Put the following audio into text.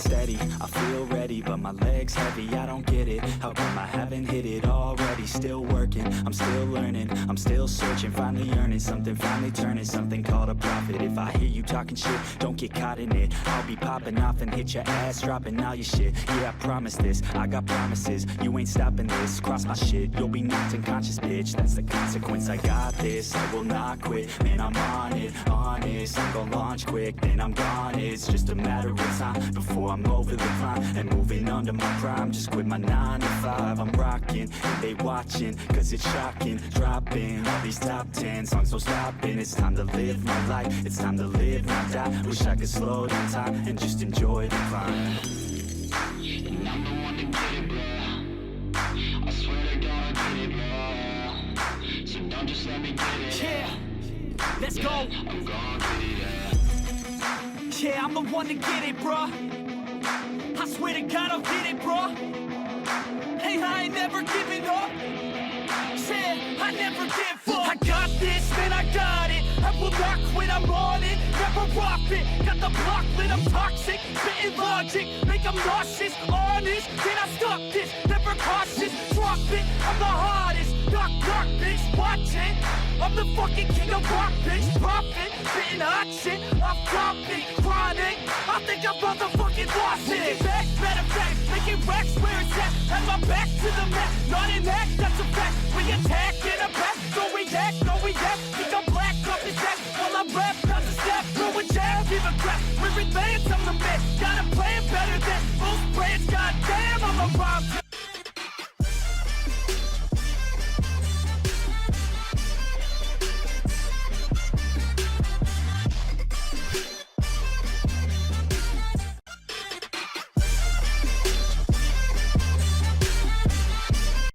steady, I feel ready, but my legs heavy, I don't get it. How come I haven't hit it already? Still working, I'm still learning, I'm still searching, finally earning something, finally turning something called a profit. If I hear you talking shit, don't get caught in it. I'll be popping off and hit your ass, dropping all your shit. Yeah, I promise this, I got promises, you ain't stopping this. Cross my shit, you'll be knocked unconscious, bitch. That's the consequence, I got this, I will not quit. Man, I'm on it, honest, I'm gon' launch quick, then I'm gone. It's just a matter of time before I'm over the climb and moving under my prime. Just quit my 9 to 5, I'm rocking and they watching, cause it's shocking. Dropping all these top 10 songs, no stopping. It's time to live my life, it's time to live, not die. Wish I could slow down time and just enjoy the climb. And I'm the one to get it, bro. I swear to God I get it, bro. So don't just let me get it. Yeah, let's go. I'm gon' get it, yeah. Yeah, I'm the one to get it, bro. I swear to God I'll get it, bro. Hey, I ain't never giving up. Yeah, I never give up. I got this, man, I got it. I will not quit, I'm on it. Never rock it. Got the block lit, I'm toxic. Spitting logic, make them nauseous. Honest, can I stop this? Never cautious, drop it. I'm the hardest. Knock, knock, bitch, watch it. I'm the fucking king of rock, bitch. Profit, spitting hot shit. Off topic, chronic. I think I'm motherfucking lost it. Back, matter of fact, making racks where it's at. Have my back to the mat, not an act, that's a fact. We attack in a back, don't react, no react. Think I'm black, up his back, while I rap, not a step. Throw a jab, give a crap. We're advanced, I'm the man. Got a plan better than